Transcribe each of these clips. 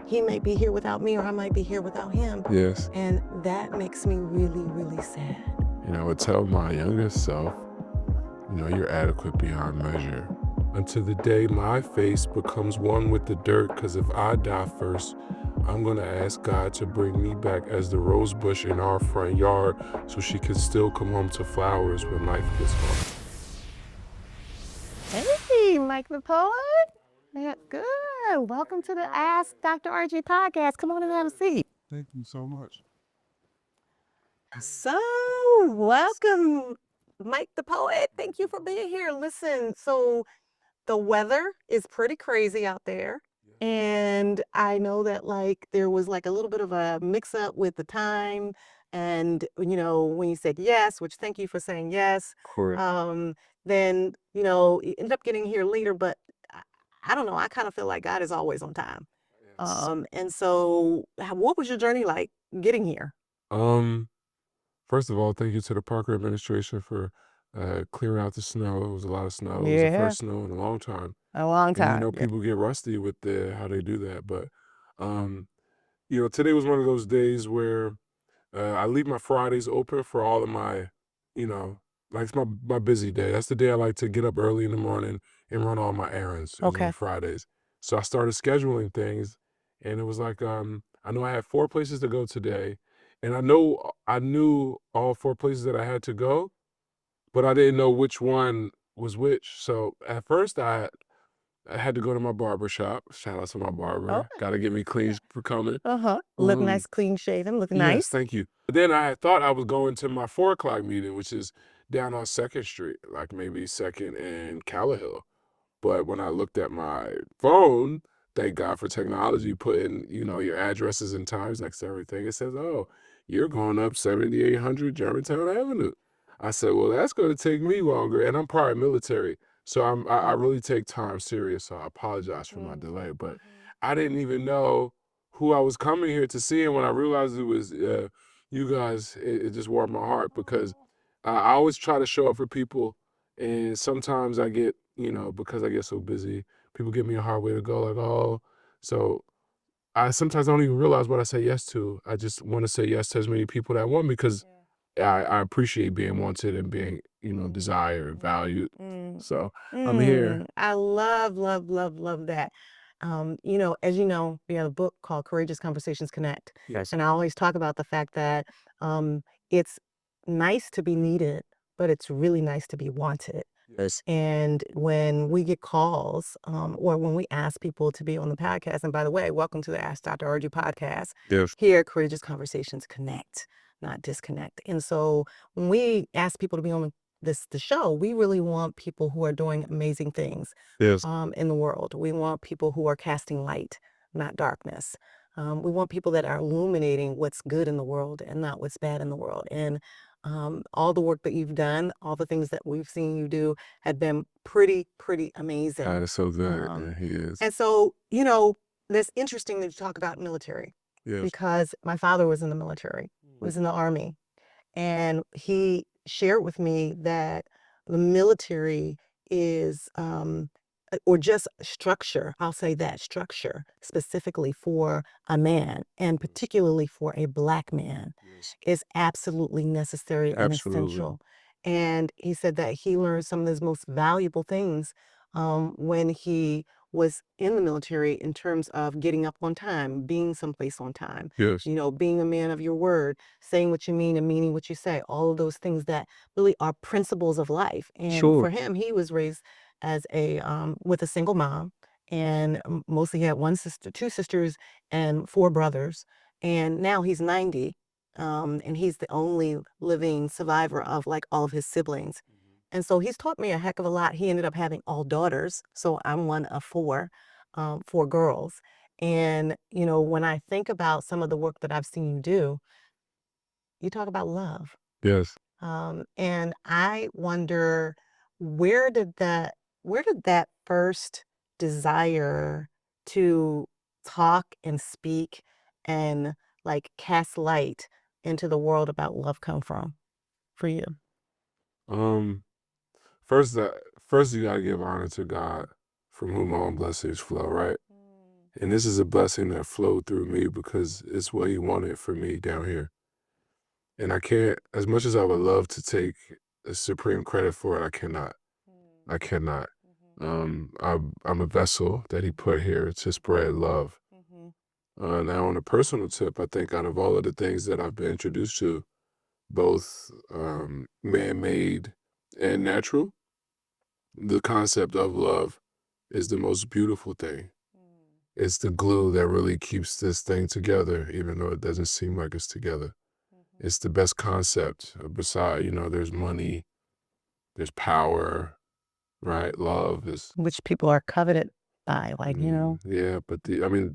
he might be here without me, or I might be here without him. Yes. And that makes me really, really sad. I would tell my youngest self, you're adequate beyond measure. Until the day my face becomes one with the dirt, because if I die first, I'm going to ask God to bring me back as the rosebush in our front yard so she can still come home to flowers when life gets hard. Hey, Mike the Poet. Yeah, good. Welcome to the Ask Dr. Argie podcast. Come on and have a seat. Thank you so much. So, welcome, Mike the Poet. Thank you for being here. Listen, so the weather is pretty crazy out there. And I know that there was a little bit of a mix up with the time. And, when you said yes, which thank you for saying yes, Correct. then, you ended up getting here later. But I don't know. I kind of feel like God is always on time. And so what was your journey like getting here? First of all, thank you to the Parker administration for clearing out the snow. It was a lot of snow. It was the first snow in a long time. A long time. And people get rusty with how they do that. But today was one of those days where I leave my Fridays open for all of my, it's my busy day. That's the day I like to get up early in the morning and run all my errands. Is Okay. on Fridays. So I started scheduling things, and it was I know I had 4 places to go today, and I knew all 4 places that I had to go, but I didn't know which one was which. So at first I had to go to my barber shop. Shout out to my barber. Okay. Got to get me clean for coming. Look nice, clean shaven, look Yes, nice. thank you. But then I had thought I was going to my 4 o'clock meeting, which is down on 2nd Street, like maybe 2nd and Callahill. But when I looked at my phone, thank God for technology, putting, your addresses and times next to everything, it says, oh, you're going up 7800 Germantown Avenue. I said, well, that's going to take me longer, and I'm prior military. So I really take time serious, so I apologize for my delay. But I didn't even know who I was coming here to see, and when I realized it was you guys, it just warmed my heart, because I always try to show up for people, and sometimes I get, because I get so busy, people give me a hard way to go, like, oh, so I sometimes don't even realize what I say yes to. I just want to say yes to as many people that want me, because I appreciate being wanted and being, desired, valued. So I'm here. I love, love, love, love that. As you know, we have a book called Courageous Conversations Connect. Yes. And I always talk about the fact that it's nice to be needed, but it's really nice to be wanted. Yes. And when we get calls, or when we ask people to be on the podcast, and by the way, welcome to the Ask Dr. Argie podcast. Yes. Here, Courageous Conversations Connect, not disconnect. And so when we ask people to be on the show, we really want people who are doing amazing things Yes. in the world. We want people who are casting light, not darkness. We want people that are illuminating what's good in the world and not what's bad in the world. And all the work that you've done, all the things that we've seen you do have been pretty, pretty amazing. God is so good. He is. And so, it's interesting that you talk about military, Yes. because my father was in the military, was in the Army, and he shared with me that the military is, or just structure, I'll say that, structure specifically for a man, and particularly for a Black man, Yes. is absolutely necessary and Absolutely. essential. And he said that he learned some of his most valuable things when he was in the military, in terms of getting up on time, being someplace on time, Yes. being a man of your word, saying what you mean and meaning what you say, all of those things that really are principles of life. And Sure. for him, he was raised as with a single mom, and mostly he had 2 sisters and 4 brothers. And now he's 90, and he's the only living survivor of all of his siblings. And so he's taught me a heck of a lot. He ended up having all daughters, so I'm one of 4, 4 girls. And when I think about some of the work that I've seen you do, you talk about love. Yes. And I wonder, where did that first desire to talk and speak and cast light into the world about love come from for you? First, first you gotta give honor to God, from whom all blessings flow, right? And this is a blessing that flowed through me because it's what he wanted for me down here. And I can't, as much as I would love to take the supreme credit for it, I cannot. I cannot. I'm a vessel that he put here to spread love. Now, on a personal tip, I think out of all of the things that I've been introduced to, both man-made and natural, the concept of love is the most beautiful thing. It's the glue that really keeps this thing together, even though it doesn't seem like it's together. It's the best concept. Beside, there's money, there's power, right? Love is, Which people are coveted by, like, yeah, but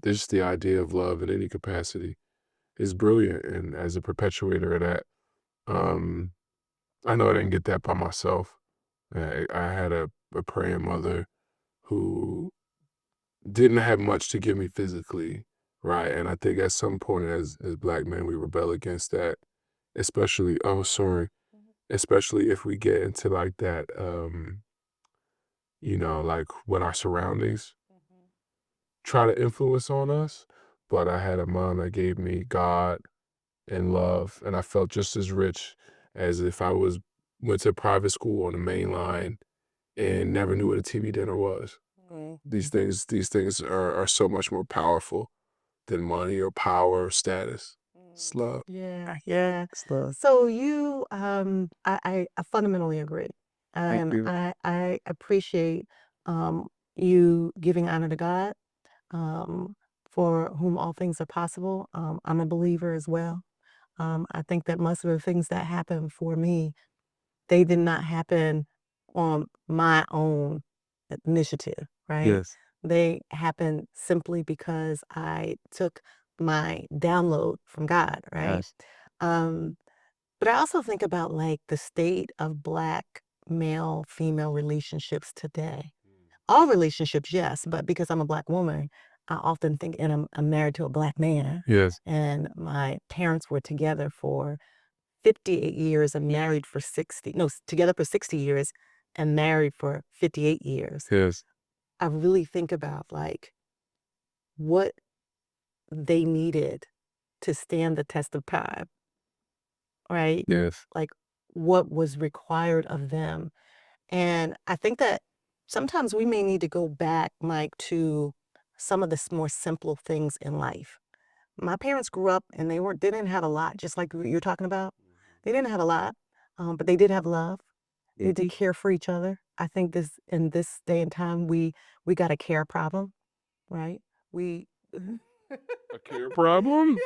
just the idea of love in any capacity is brilliant. And as a perpetuator of that, um, I know I didn't get that by myself. I had a praying mother who didn't have much to give me physically, right? And I think at some point as Black men, we rebel against that, especially, oh, sorry, especially if we get into like that, like what our surroundings try to influence on us. But I had a mom that gave me God and love, and I felt just as rich as if I went to private school on the main line and never knew what a TV dinner was. Mm. These things are so much more powerful than money or power or status. It's love. Yeah, yeah. It's love. So I fundamentally agree, Thank and you. I appreciate you giving honor to God, um, for whom all things are possible. I'm a believer as well. I think that most of the things that happen for me, they did not happen on my own initiative, right? Yes. They happened simply because I took my download from God, right? Yes. Um, but I also think about like the state of Black male female relationships today. All relationships, yes, but because I'm a Black woman, I often think, and I'm married to a Black man, Yes. and my parents were together for 58 years and married for 60, no, together for 60 years and married for 58 years. Yes. I really think about like what they needed to stand the test of time, right? Yes. Like what was required of them. And I think that sometimes we may need to go back, Mike, to some of the more simple things in life. My parents grew up and they didn't have a lot, just like you're talking about. They didn't have a lot, but they did have love. They did Mhm. care for each other. I think this in this day and time we got a care problem, right? We A care problem?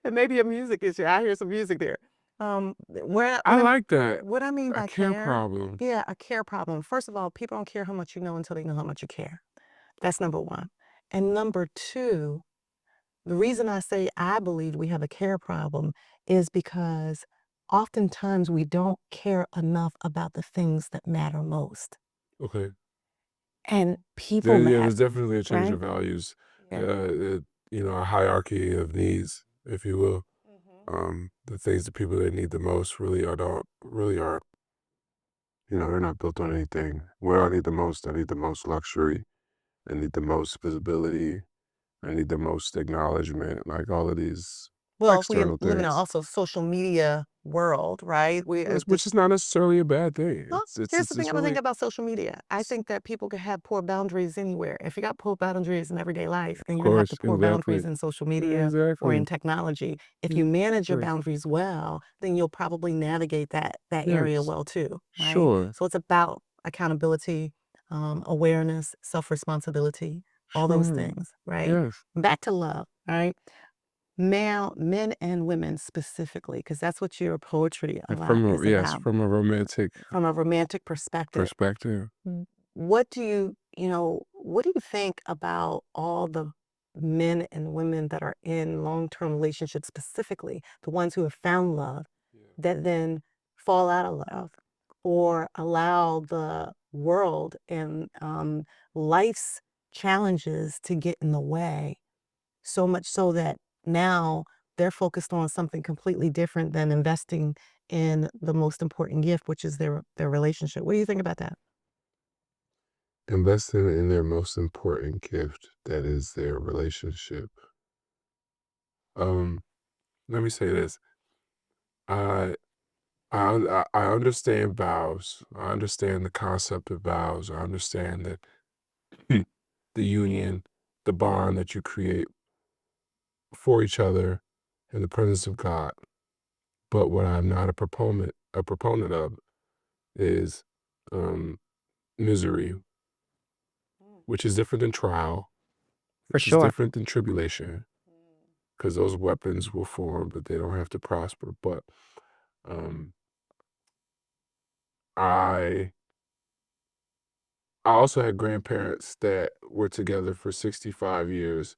it may be a music issue. I hear some music there. Where I like that. what I mean A by care care, problem. yeah, a care problem. First of all, people don't care how much you know until they know how much you care. That's number one. And number two, the reason I say I believe we have a care problem is because oftentimes we don't care enough about the things that matter most. Okay. And people Yeah, matter, there's definitely a change right? of values. Yeah. A hierarchy of needs, if you will. The things, the people that need the most really are, they're not built on anything. Where I need the most, I need the most luxury. I need the most visibility. I need the most acknowledgement, like all of these Well, if we external live in a things. also social media world, right? Yes, which is not necessarily a bad thing. Well, It's it's here's it's, the thing it's I think really about social media. I think that people can have poor boundaries anywhere. If you got poor boundaries in everyday life, then of you're gonna have course, the poor boundaries exactly. in social media or in Exactly. technology. If you manage your Exactly. boundaries well, then you'll probably navigate that area Yes. well too, right? Sure. So it's about accountability, awareness, self-responsibility, all those Sure. things, right? Yes. Back to love, right? Men and women specifically, because that's what your poetry a And lot is about From a romantic from a romantic perspective. perspective. What do you think about all the men and women that are in long-term relationships, specifically the ones who have found love, that then fall out of love or allow the world and life's challenges to get in the way, so much so that now they're focused on something completely different than investing in the most important gift, which is their relationship. What do you think about that? investing in their most important gift, that is their relationship. Um, Let me say this. I I understand vows. I understand the concept of vows. I understand that the union, the bond that you create for each other in the presence of God. But what I'm not a proponent of is um, misery, Mm. which is different than trial, For which is sure. different than tribulation, because those weapons will form, but they don't have to prosper. But um, I I also had grandparents that were together for 65 years,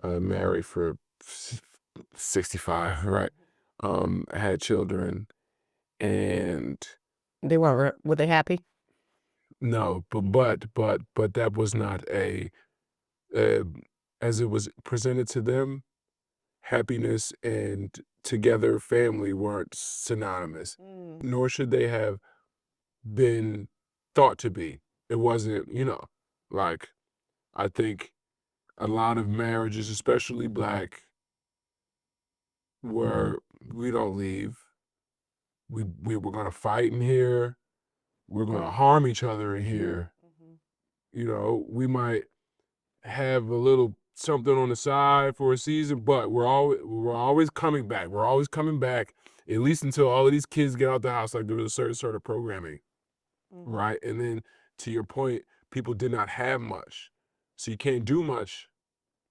married for 65, right? Had children, and They weren't, were they happy? no, but that was not uh, as it was presented to them, happiness and together family weren't synonymous, Mm. nor should they have been thought to be. It wasn't, like, I think a lot of marriages, especially black, where we don't leave. We were gonna fight in here. We're gonna Right. harm each other in here. Mhm. We might have a little something on the side for a season, but we're always coming back. We're always coming back, at least until all of these kids get out the house. Like, there was a certain sort of programming, Mhm. right? And then, to your point, people did not have much, so you can't do much.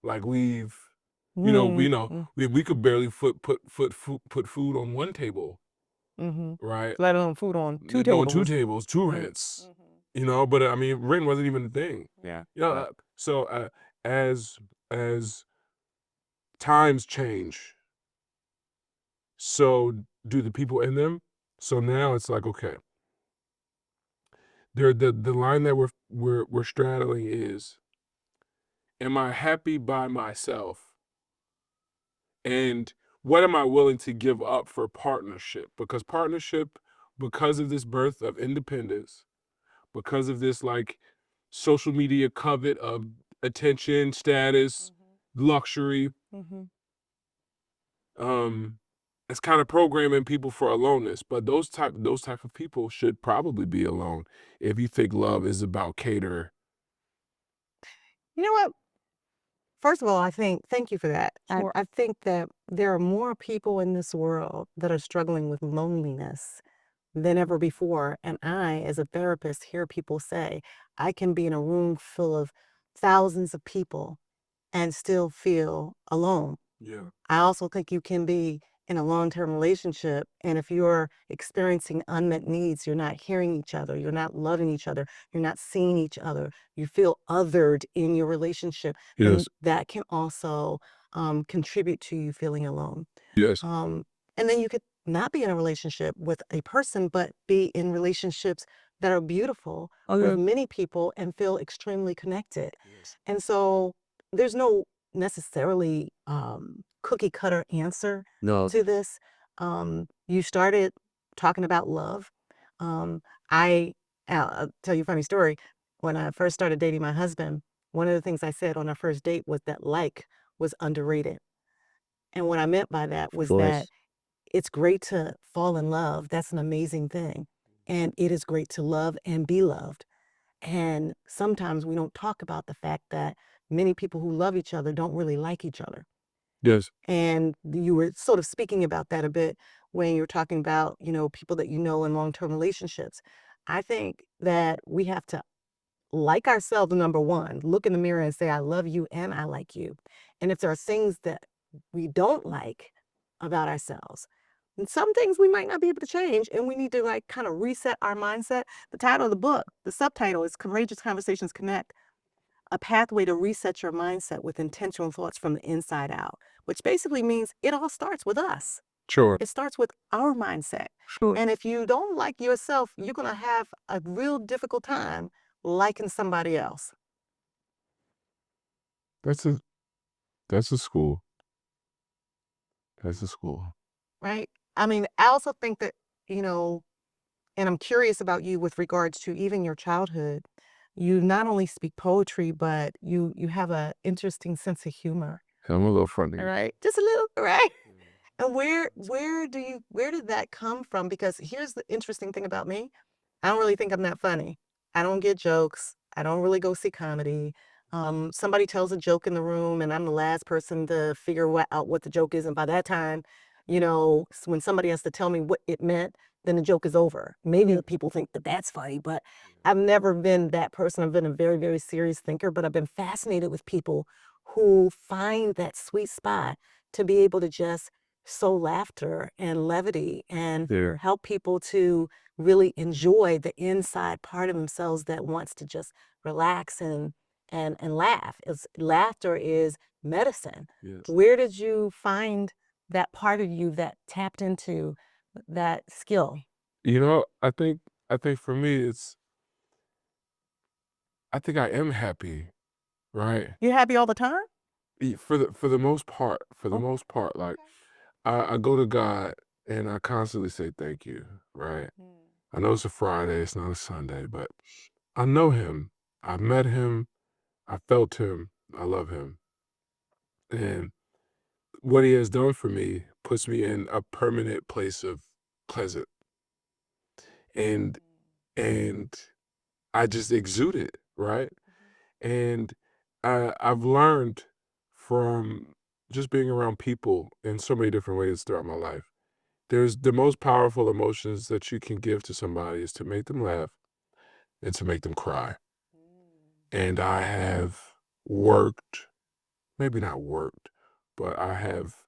Like, leave. Mm. Mm. We could barely put food on one table, Mhm. right? Let alone food on 2 On two tables. tables, two Mm. rents. Mhm. But I mean, rent wasn't even a thing. Yeah. Yeah. So as as times change, so do the people in them. So now it's like, okay, the line that we're straddling is: am I happy by myself? And what am I willing to give up for partnership? Because partnership, because of this birth of independence, because of this, like, social media covet of attention, status, Mhm. luxury, Mhm. um, it's kind of programming people for aloneness. But those type of people should probably be alone if you think love is about cater. You know what? First of all, thank you for that. Sure. I think that there are more people in this world that are struggling with loneliness than ever before. And I, as a therapist, hear people say, I can be in a room full of thousands of people and still feel alone. Yeah. I also think you can be in a long-term relationship, and if you're experiencing unmet needs, you're not hearing each other, you're not loving each other, you're not seeing each other, you feel othered in your relationship, then Yes. that can also contribute to you feeling alone. Yes. Um, and then you could not be in a relationship with a person, but be in relationships that are beautiful with Okay. many people and feel extremely connected. Yes. And so there's no necessarily cookie cutter answer No. to this. You started talking about love. Um, I'll tell you a funny story. When I first started dating my husband, one of the things I said on our first date was that like was underrated. And what I meant by that Of was that course. it's great to fall in love. That's an amazing thing. And it is great to love and be loved. And sometimes we don't talk about the fact that many people who love each other don't really like each other. Yes. And you were sort of speaking about that a bit when you're talking about, people that you know in long-term relationships. I think that we have to like ourselves, number one, look in the mirror and say, I love you and I like you. And if there are things that we don't like about ourselves, and some things we might not be able to change, and we need to like kind of reset our mindset. The title of the book, the subtitle is Courageous Conversations Connect, a pathway to reset your mindset with intentional thoughts from the inside out, which basically means it all starts with us. Sure. It starts with our mindset. Sure. And if you don't like yourself, you're going to have a real difficult time liking somebody else, That's a that's a school. That's a school. right? I mean, I also think that, you know, and I'm curious about you with regards to even your childhood, you not only speak poetry, but you have a interesting sense of humor. I'm a little funny. All right, just a little, right? And where did that come from? Because here's the interesting thing about me. I don't really think I'm that funny. I don't get jokes. I don't really go see comedy. Somebody tells a joke in the room, and I'm the last person to figure out what the joke is. And by that time, when somebody has to tell me what it meant, then the joke is over. Maybe the people think that that's funny, but I've never been that person. I've been a very, very serious thinker, but I've been fascinated with people who find that sweet spot to be able to just sow laughter and levity and Yeah. help people to really enjoy the inside part of themselves that wants to just relax and laugh. Laughter is medicine. Yes. Where did you find that part of you that tapped into that skill? I think for me I think I am happy, right? You're happy all the time? For the most part, Oh, like okay. I go to God and I constantly say thank you, right? Mm. I know it's a Friday, it's not a Sunday, but I know him. I met him, I felt him, I love him. And what he has done for me puts me in a permanent place of pleasant. And and I just exude it, right? And I've learned from just being around people in so many different ways throughout my life. There's the most powerful emotions that you can give to somebody is to make them laugh and to make them cry. And I have worked, maybe not worked, but I have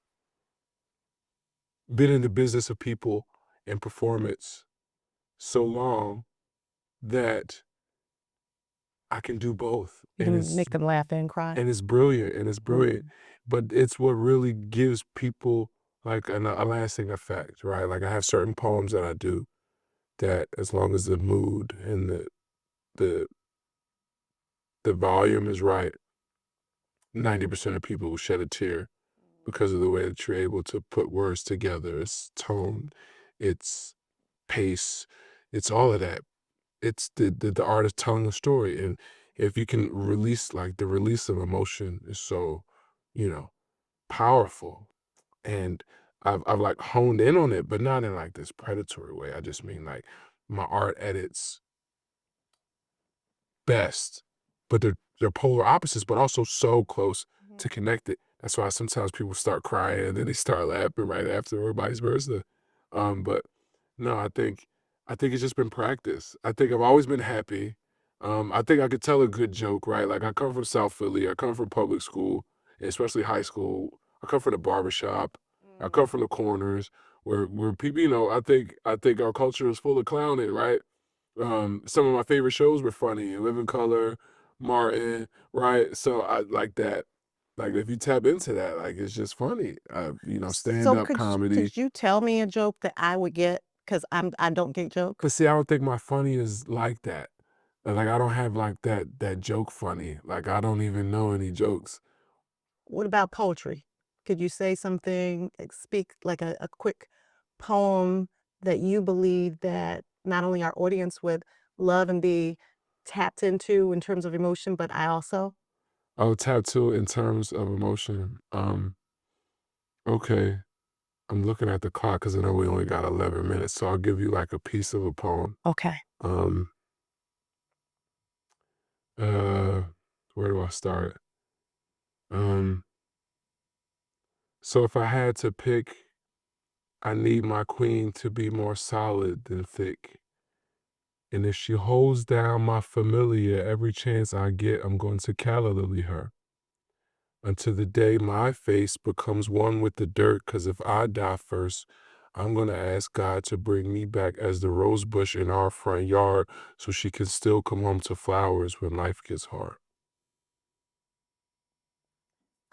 been in the business of people and performance so long that I can do both. You can make them laugh and cry. And it's brilliant, and it's brilliant. Mm. But it's what really gives people like a lasting effect, right? Like I have certain poems that I do that as long as the mood and the the volume is right, 90% of people will shed a tear because of the way that you're able to put words together. It's tone, it's pace, it's all of that. It's the art of telling a story. And if you can release like the release of emotion is so, you know, powerful. And I've like honed in on it, but not in like this predatory way. I just mean like my art edits best, but they're polar opposites, but also so close Mhm. to connected. That's why sometimes people start crying and then they start laughing right after, or vice versa. But no, I think it's just been practice. I think I've always been happy. I think I could tell a good joke, right? Like I come from South Philly, I come from public school, especially high school. I come from the barbershop. I come Mm. from the corners where people, I think our culture is full of clowning, right? Some of my favorite shows were funny, Living Color, Martin, right? So I like that. Like if you tap into that, like it's just funny. Stand So up comedy. could you tell me a joke that I would get? Because I don't get But jokes. see, I don't think my funny is like that. Like I don't have like that joke funny. Like I don't even know any jokes. What about poetry? Could you say something, speak like a quick poem that you believe that not only our audience would love and be tapped into in terms of emotion, but I also? Oh, tattoo in terms of emotion. Okay. I'm looking at the clock because I know we only got 11 minutes, so I'll give you like a piece of a poem. Okay. Um, uh, where do I start? Um, so if I had to pick, I need my queen to be more solid than thick. And if she holds down my familiar every chance I get, I'm going to calla lily her until the day my face becomes one with the dirt. Because if I die first, I'm going to ask God to bring me back as the rosebush in our front yard so she can still come home to flowers when life gets hard.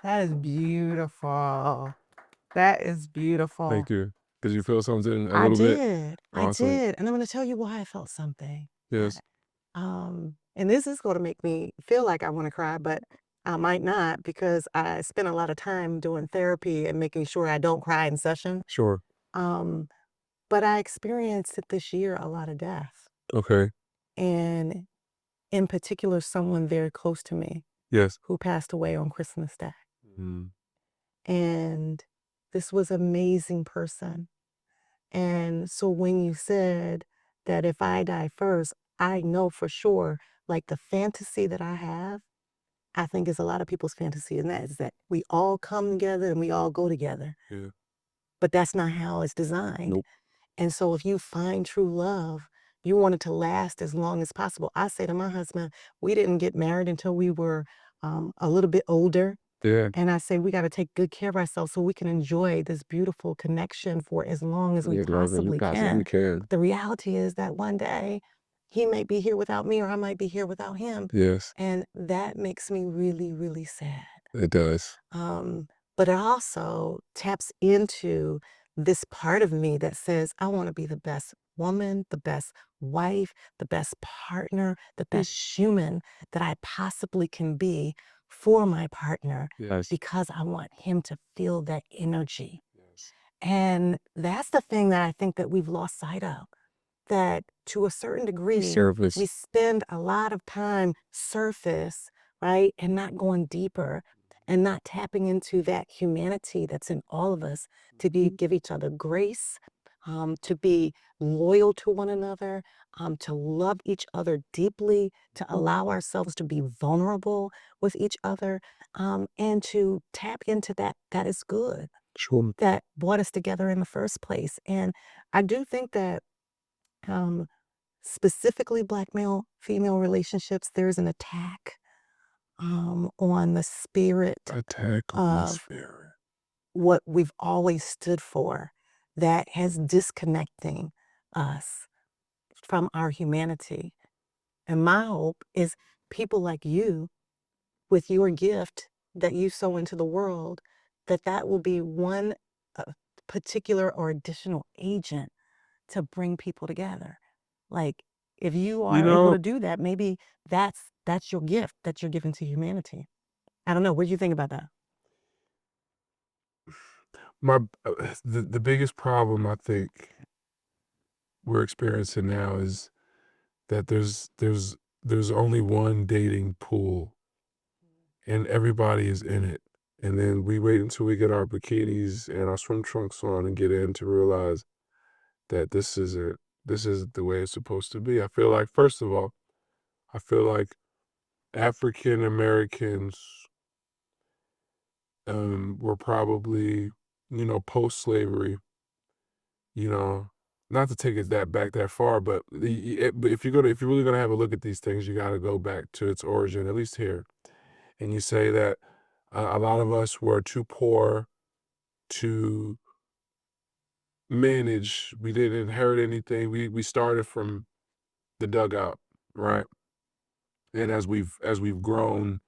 That is beautiful. That is beautiful. Thank you. Did you feel something a I little bit? did. I Awesome. did. And I'm going to tell you why I felt something. Yes. And this is going to make me feel like I want to cry, but I might not because I spend a lot of time doing therapy and making sure I don't cry in session. Sure. Um, but I experienced it this year a lot of death. Okay. And in particular, someone very close to me Yes. who passed away on Christmas Day. Mm. And this was an amazing person. And so when you said that if I die first, I know for sure, like the fantasy that I have, I think is a lot of people's fantasy, and that is that we all come together and we all go together. Yeah. But that's not how it's designed. Nope. And so if you find true love, you want it to last as long as possible. I say to my husband, we didn't get married until we were a little bit older. Yeah. And I say we got to take good care of ourselves so we can enjoy this beautiful connection for as long as we Yeah, love it. You possibly possibly can. can. But the reality is that one day he might be here without me or I might be here without him. Yes, And that makes me really, really sad. it does. Um, but it also taps into this part of me that says, I want to be the best woman, the best wife, the best partner, the best human that I possibly can be for my partner Yes. because I want him to feel that energy. Yes. And that's the thing that I think that we've lost sight of, that to a certain degree, Service. we spend a lot of time surface, right? And not going deeper and not tapping into that humanity that's in all of us to give each other grace, to be loyal to one another, to love each other deeply, to allow ourselves to be vulnerable with each other, and to tap into that is good, Sure. that brought us together in the first place. And I do think that um, specifically black male female relationships, there's an attack on the spirit Attack on the of spirit. what we've always stood for that has disconnecting us from our humanity. And my hope is people like you, with your gift that you sow into the world, that will be one particular or additional agent to bring people together. Like, if you You are able know, to do that, maybe that's your gift that you're giving to humanity. I don't know. What do you think about that? my the biggest problem I think we're experiencing now is that there's only one dating pool and everybody is in it. And then we wait until we get our bikinis and our swim trunks on and get in to realize that this isn't the way it's supposed to be. I feel like, first of all, I feel like African Americans were probably, post slavery, you know, not to take it that back that far, but but if you're really gonna have a look at these things, you got to go back to its origin, at least here. And you say that a lot of us were too poor to manage. We didn't inherit anything. We started from the dugout, right? And as we've grown,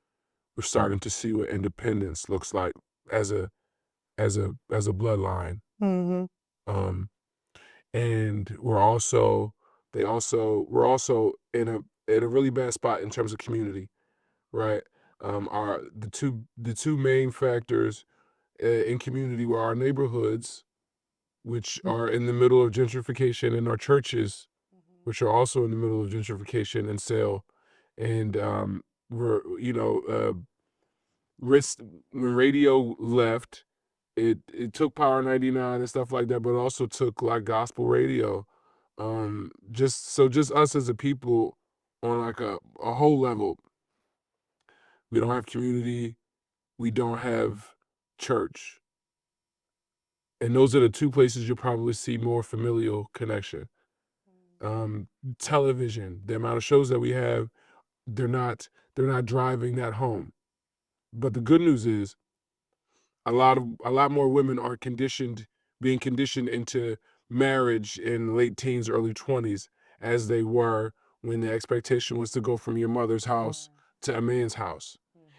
we're starting to see what independence looks like as a bloodline. Mm-hmm. Um, and we're also in a really bad spot in terms of community, right? Our the two main factors in community were our neighborhoods, which are in the middle of gentrification, and our churches, which are also in the middle of gentrification and sale. And we're risk when radio left, it took Power 99 and stuff like that, but it also took like gospel radio. Just us as a people on like a whole level. We don't have community, we don't have church. And those are the two places you'll probably see more familial connection. Um, Television, the amount of shows that we have, they're not driving that home. But the good news is a lot more women are being conditioned into marriage in late teens, early 20s, as they were when the expectation was to go from your mother's house to a man's house.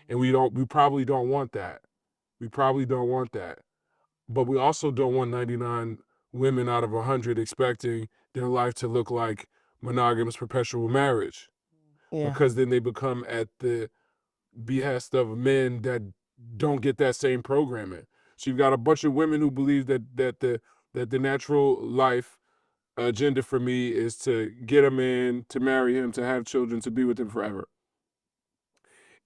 And we probably don't want that. We probably don't want that. But we also don't want 99 women out of 100 expecting their life to look like monogamous perpetual marriage, Yeah. because then they become at the behest of men that don't get that same programming. So you've got a bunch of women who believe that the natural life agenda for me is to get a man, to marry him, to have children, to be with him forever.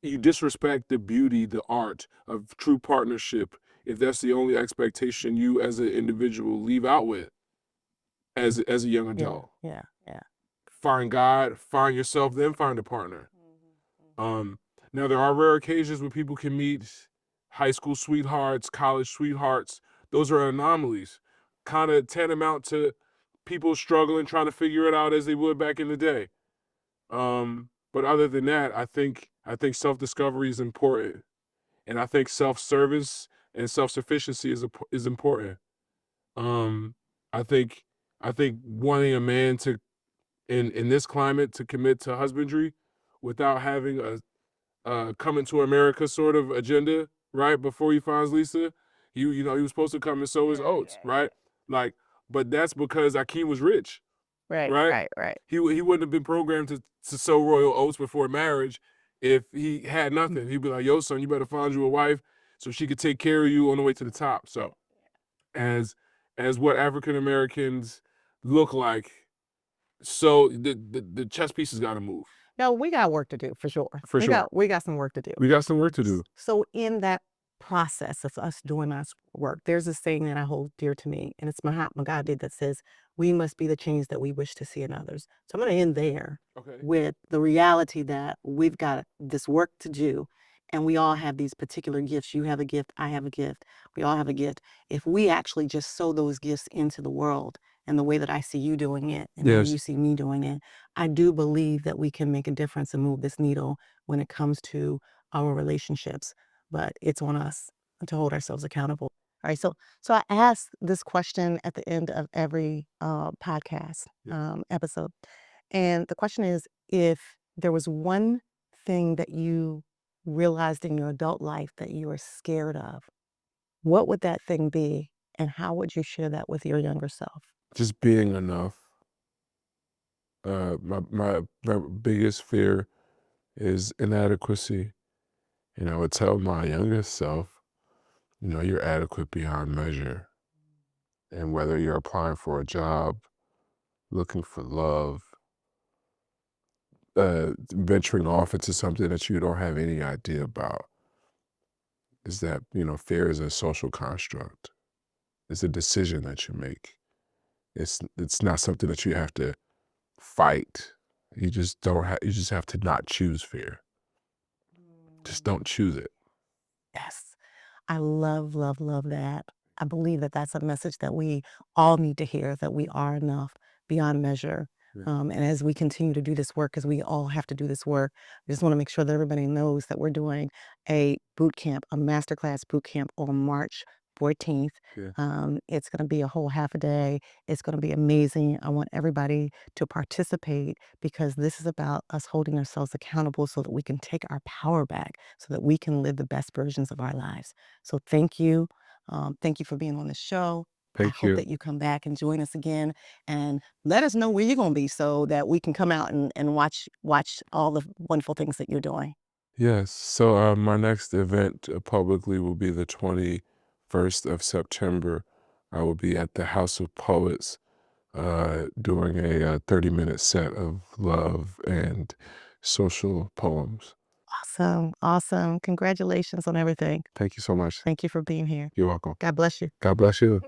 You disrespect the beauty, the art of true partnership if that's the only expectation you as an individual leave out with as a young Yeah, adult. yeah, yeah. Find God, find yourself, then find a partner. Now there are rare occasions when people can meet high school sweethearts, college sweethearts. Those are anomalies, kind of tantamount to people struggling, trying to figure it out as they would back in the day. But other than that, I think self-discovery is important, and I think self-service and self-sufficiency is important. Um, I think I think wanting a man to in this climate to commit to husbandry without having a coming to America sort of agenda, right? Before he finds Lisa, he was supposed to come and sow his Yeah, oats, yeah, right? Like, but that's because Akeem was rich, right, right? right, right. He wouldn't have been programmed to sow royal oats before marriage if he had nothing. He'd be like, "Yo, son, you better find you a wife so she could take care of you on the way to the top." So, as as what African Americans look like, so the chess pieces got to move No, we got work to do for sure. for We sure. got some work to do. We got some work to do. So in that process of us doing our work, there's a saying that I hold dear to me, and it's Mahatma Gandhi that says, "We must be the change that we wish to see in others." So I'm going to end there Okay. with the reality that we've got this work to do, and we all have these particular gifts. You have a gift, I have a gift, we all have a gift. If we actually just sow those gifts into the world, and the way that I see you doing it, and the way you Yes. see me doing it, I do believe that we can make a difference and move this needle when it comes to our relationships, but it's on us to hold ourselves accountable. All right, so I ask this question at the end of every podcast Yeah. episode, and the question is: if there was one thing that you realized in your adult life that you were scared of, what would that thing be, and how would you share that with your younger self? Just being enough. My biggest fear is inadequacy. I would tell my youngest self, you're adequate beyond measure. And whether you're applying for a job, looking for love, venturing off into something that you don't have any idea about, is that, fear is a social construct. It's a decision that you make. It's not something that you have to fight. You just have to not choose fear. Just don't choose it. Yes. I love, love, love that. I believe that that's a message that we all need to hear, that we are enough beyond measure. Yeah. And as we continue to do this work, because we all have to do this work, I just want to make sure that everybody knows that we're doing a boot camp, a masterclass boot camp on March 14th. Yeah. It's going to be a whole half a day. It's going to be amazing. I want everybody to participate because this is about us holding ourselves accountable so that we can take our power back, so that we can live the best versions of our lives. So thank you. Thank you for being on the show. I Thank hope you. that you come back and join us again and let us know where you're going to be so that we can come out and watch all the wonderful things that you're doing. Yes. So my next event publicly will be the 21st of September. I will be at the House of Poets doing a 30-minute set of love and social poems. Awesome. Awesome. Congratulations on everything. Thank you so much. Thank you for being here. You're welcome. God bless you. God bless you.